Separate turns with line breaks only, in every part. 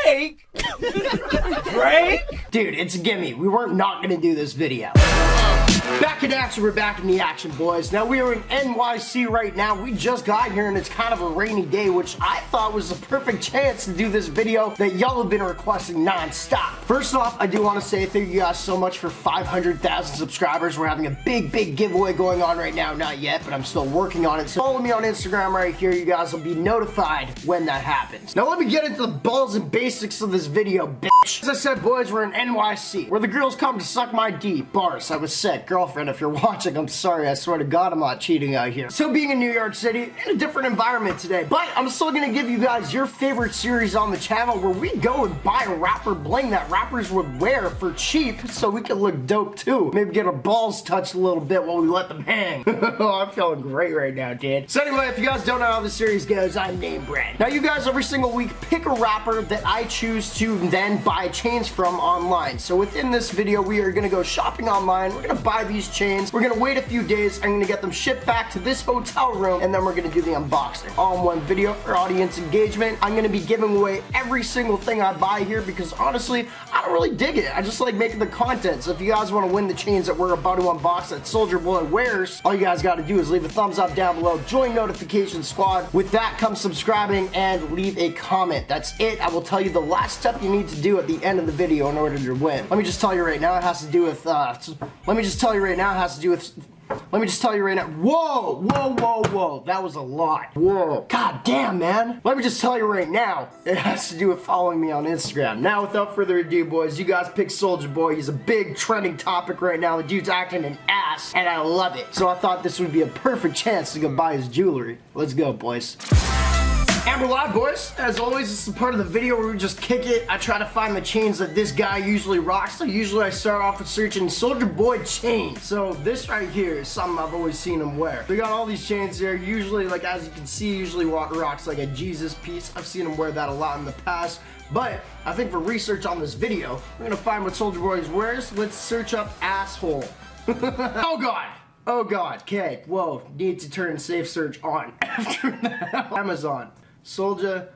Drake? Drake? Dude, it's a gimme. We weren't not gonna do this video. Back in action, we're back in the action, boys. Now, we are in NYC right now. We just got here, and it's kind of a rainy day, which I thought was the perfect chance to do this video that y'all have been requesting non-stop. First off, I do want to say thank you guys so much for 500,000 subscribers. We're having a big giveaway going on right now. Not yet, but I'm still working on it. So follow me on Instagram right here. You guys will be notified when that happens. Now, let me get into the balls and basics of this video, bitch. As I said, boys, we're in NYC, where the girls come to suck my D. Bars, I was said. Girlfriend, if you're watching, I'm sorry. I swear to God, I'm not cheating out here. So being in New York City, in a different environment today, but I'm still gonna give you guys your favorite series on the channel where we go and buy rapper bling that rappers would wear for cheap so we can look dope too. Maybe get our balls touched a little bit while we let them hang. Oh, I'm feeling great right now, dude. So anyway, if you guys don't know how the series goes, I'm NameBran. Now you guys every single week pick a rapper that I choose to then buy chains from online. So within this video, we are gonna go shopping online. We're gonna buy these chains. We're gonna wait a few days. I'm gonna get them shipped back to this hotel room, and then we're gonna do the unboxing. All in one video for audience engagement. I'm gonna be giving away every single thing I buy here because honestly, I don't really dig it. I just like making the content. So if you guys want to win the chains that we're about to unbox that Soulja Boy wears, all you guys gotta do is leave a thumbs up down below, join notification squad. With that comes subscribing and leave a comment. That's it. I will tell you the last step you need to do at the end of the video in order to win. Let me just tell you right now, it has to do with, whoa, that was a lot. Whoa, god damn, man. Let me just tell you right now, it has to do with following me on Instagram. Now, without further ado, boys, you guys pick Soulja Boy. He's a big trending topic right now. The dude's acting an ass, and I love it. So I thought this would be a perfect chance to go buy his jewelry. Let's go, boys. And we're live, boys. As always, this is part of the video where we just kick it. I try to find the chains that this guy usually rocks. So usually I start off with searching Soulja Boy chains. So this right here is something I've always seen him wear. We got all these chains here. Usually, like as you can see, usually rocks like a Jesus piece. I've seen him wear that a lot in the past. But I think for research on this video, we're gonna find what Soulja Boy wears. Let's search up asshole. Oh god. Oh god. Okay. Whoa. Need to turn safe search on after that. Amazon. Soulja,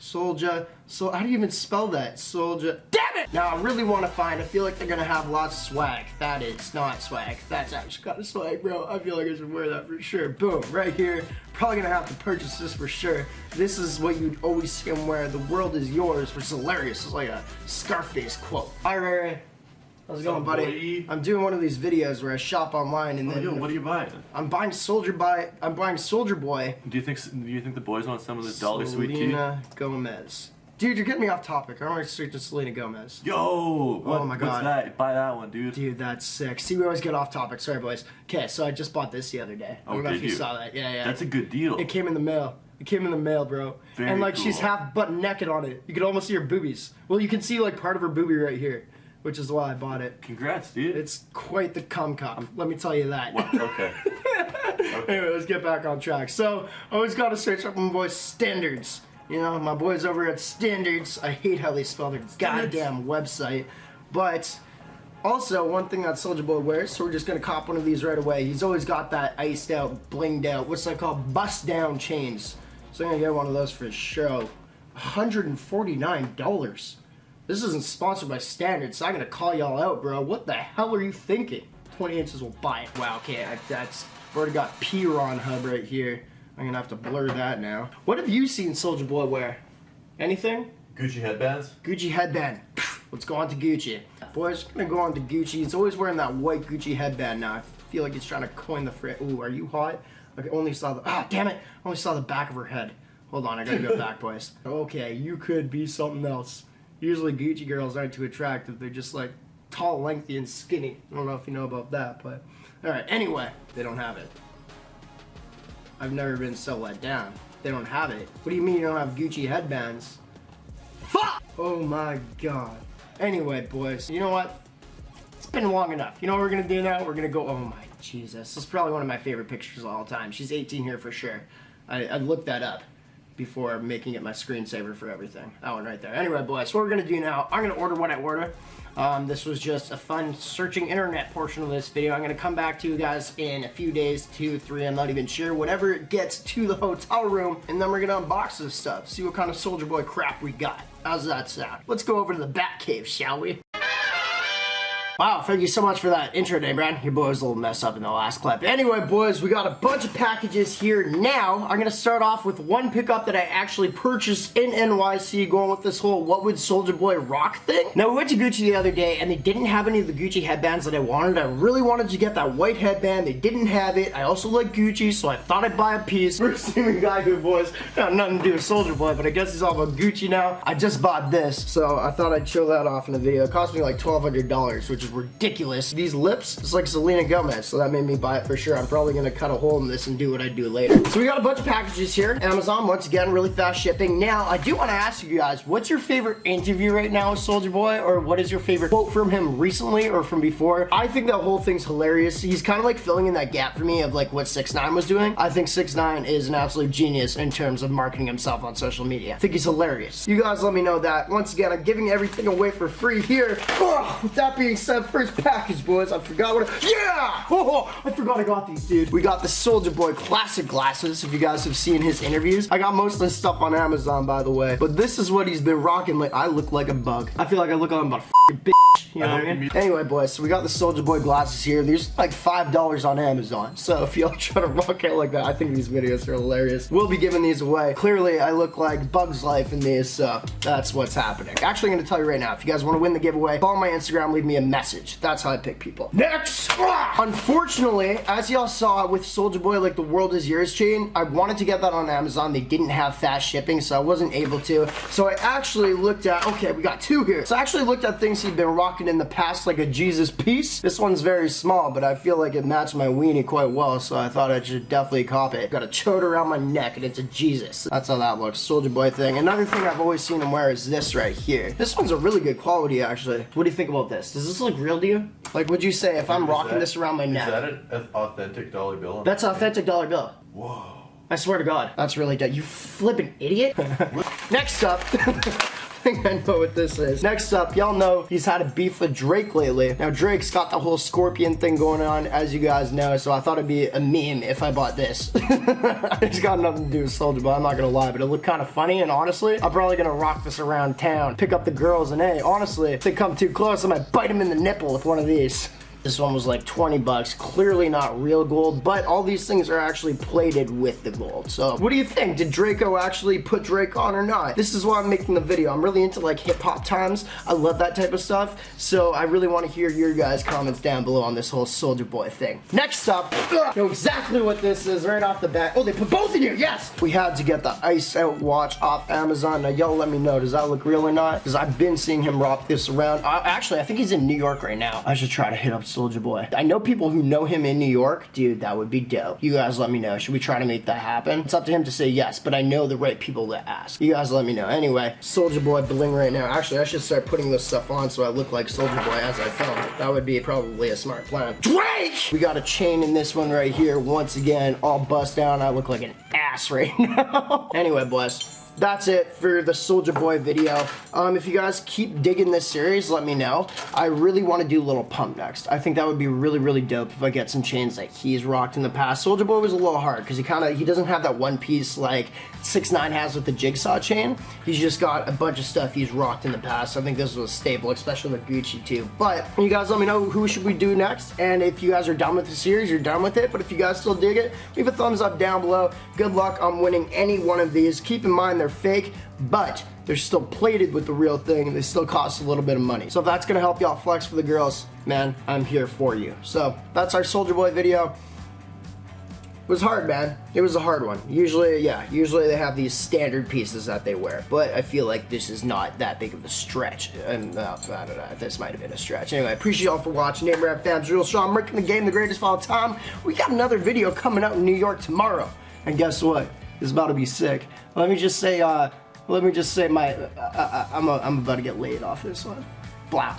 Soulja, how do you even spell that? Soulja, damn it! Now I really want to find, I feel like they're gonna have lots of swag. That is not swag, that's actually kind of swag, bro. I feel like I should wear that for sure. Boom, right here. Probably gonna have to purchase this for sure. This is what you'd always see him wear. The world is yours, which is hilarious. It's like a Scarface quote. Alright. How's it going, buddy? I'm doing one of these videos where I shop online and then.
Yo, what are you buying?
I'm buying Soulja Boy.
Do you think the boys want some of this Dolly Sweet Tea?
Selena Gomez. Dude, you're getting me off topic. I want to search to Selena Gomez.
Yo!
Oh my god.
What's that? Buy that one, dude.
Dude, that's sick. See, we always get off topic. Sorry, boys. Okay, so I just bought this the other day. I don't know if you saw that. Yeah.
That's a good deal.
It came in the mail. It came in the mail, bro.
Very
and like
cool.
She's half butt naked on it. You can almost see her boobies. Well, you can see like part of her boobie right here, which is why I bought it.
Congrats, dude.
It's quite the cum cup. Let me tell you that.
Wow, okay.
Anyway, let's get back on track. So, I always gotta search up my boys' standards. You know, my boys over at Standards. I hate how they spell their goddamn website. But, also, one thing that Soulja Boy wears, so we're just gonna cop one of these right away. He's always got that iced out, blinged out, what's that called? Bust down chains. So I'm gonna get one of those for show. $149. This isn't sponsored by Standards, so I'm gonna call y'all out, bro. What the hell are you thinking? 20 inches will buy it. Wow, okay, that's already got P-Ron hub right here. I'm gonna have to blur that now. What have you seen Soulja Boy wear? Anything?
Gucci headbands?
Gucci headband. Let's go on to Gucci. Boys, gonna go on to Gucci. He's always wearing that white Gucci headband now. I feel like he's trying to coin the phrase. Ooh, are you hot? I only saw the, damn it. I only saw the back of her head. Hold on, I gotta go back, boys. Okay, you could be something else. Usually Gucci girls aren't too attractive. They're just like tall, lengthy, and skinny. I don't know if you know about that, but alright, anyway, they don't have it. I've never been so let down. They don't have it. What do you mean you don't have Gucci headbands? Fuck! Oh my god. Anyway, boys, you know what? It's been long enough. You know what we're gonna do now? We're gonna go, oh my Jesus. This is probably one of my favorite pictures of all time. She's 18 here for sure. I looked that up. before making it my screensaver for everything. That one right there. Anyway, boys, what we're gonna do now, I'm gonna order what I order. This was just a fun searching internet portion of this video. I'm gonna come back to you guys in a few days, 2, 3, I'm not even sure, whenever it gets to the hotel room, and then we're gonna unbox this stuff, see what kind of Soulja Boy crap we got. How's that sound? Let's go over to the Batcave, shall we? Wow, thank you so much for that intro, NameBran. Your boy was a little messed up in the last clip. Anyway, boys, we got a bunch of packages here now. I'm gonna start off with one pickup that I actually purchased in NYC, going with this whole what would Soulja Boy rock thing. Now, we went to Gucci the other day, and they didn't have any of the Gucci headbands that I wanted. I really wanted to get that white headband. They didn't have it. I also like Gucci, so I thought I'd buy a piece. First thing we got here, boys, got nothing to do with Soulja Boy, but I guess it's all about Gucci now. I just bought this, so I thought I'd show that off in the video. It cost me like $1,200, which is ridiculous. These lips, it's like Selena Gomez, so that made me buy it for sure. I'm probably gonna cut a hole in this and do what I do later. So we got a bunch of packages here. Amazon, once again, really fast shipping. Now, I do want to ask you guys, what's your favorite interview right now with Soulja Boy, or what is your favorite quote from him recently or from before? I think that whole thing's hilarious. He's kind of like filling in that gap for me of like what 6ix9ine was doing. I think 6ix9ine is an absolute genius in terms of marketing himself on social media. I think he's hilarious. You guys let me know that. Once again, I'm giving everything away for free here. Oh, with that being said, first package, boys. I forgot what I forgot I got these, dude. We got the Soulja Boy classic glasses, if you guys have seen his interviews. I got most of this stuff on Amazon, by the way, but this is what he's been rocking. Like, I look like a bug. I feel like I look like I'm about a f***ing bitch, you know what I mean? Anyway, boys, so we got the Soulja Boy glasses here. These like $5 on Amazon, so if y'all try to rock out like that, I think these videos are hilarious. We'll be giving these away. Clearly, I look like Bug's Life in these, so that's what's happening. Actually, I'm gonna tell you right now, if you guys want to win the giveaway, follow my Instagram, leave me a message. That's how I pick people. Next! Unfortunately, as y'all saw with Soulja Boy, like the World Is Yours chain, I wanted to get that on Amazon. They didn't have fast shipping, so I wasn't able to. So I actually looked at, okay, we got two here. So I actually looked at things he'd been rocking in the past, like a Jesus piece. This one's very small, but I feel like it matched my weenie quite well, so I thought I should definitely cop it. Got a chode around my neck, and it's a Jesus. That's how that looks, Soulja Boy thing. Another thing I've always seen him wear is this right here. This one's a really good quality, actually. What do you think about this? Does this look real to you? Like, would you say if I'm rocking this around my neck?
Is that an authentic dollar bill?
That's an authentic dollar bill.
Whoa.
I swear to God. That's really dope. You flippin' idiot. Next up. I think I know what this is. Next up, y'all know he's had a beef with Drake lately. Now, Drake's got the whole scorpion thing going on, as you guys know, so I thought it'd be a meme if I bought this. It's got nothing to do with Soulja Boy, I'm not gonna lie, but it looked kind of funny, and honestly, I'm probably gonna rock this around town, pick up the girls, and hey, honestly, if they come too close, I might bite them in the nipple with one of these. This one was like 20 bucks, clearly not real gold, but all these things are actually plated with the gold. So what do you think? Did Draco actually put Drake on or not? This is why I'm making the video. I'm really into like hip hop times. I love that type of stuff. So I really want to hear your guys' comments down below on this whole Soulja Boy thing. Next up, know exactly what this is right off the bat. Oh, they put both in here, yes! We had to get the Ice Out watch off Amazon. Now y'all let me know, does that look real or not? Because I've been seeing him rock this around. Actually, I think he's in New York right now. I should try to hit up Soulja Boy. I know people who know him in New York. Dude, that would be dope. You guys let me know. Should we try to make that happen? It's up to him to say yes, but I know the right people to ask. You guys let me know. Anyway, Soulja Boy bling right now. Actually, I should start putting this stuff on so I look like Soulja Boy as I film it. That would be probably a smart plan. Drake! We got a chain in this one right here. Once again, all bust down. I look like an ass right now. Anyway, boys. That's it for the Soulja Boy video. If you guys keep digging this series, let me know. I really want to do Little Pump next. I think that would be really, really dope if I get some chains like he's rocked in the past. Soulja Boy was a little hard because he doesn't have that one piece like 6ix9ine has with the jigsaw chain. He's just got a bunch of stuff he's rocked in the past. I think this was a staple, especially with Gucci too. But you guys let me know who should we do next. And if you guys are done with the series, you're done with it. But if you guys still dig it, leave a thumbs up down below. Good luck on winning any one of these. Keep in mind they're fake, but they're still plated with the real thing and they still cost a little bit of money. So if that's gonna help y'all flex for the girls, man, I'm here for you. So that's our Soulja Boy video. It was hard, man. It was a hard one. Usually they have these standard pieces that they wear, but I feel like this is not that big of a stretch. And I don't know, this might have been a stretch. Anyway, I appreciate y'all for watching. NameBran fams, real Sean, I'm making the game the greatest of all time. We got another video coming out in New York tomorrow, and guess what? It's about to be sick. Let me just say I'm about to get laid off this one. Blah.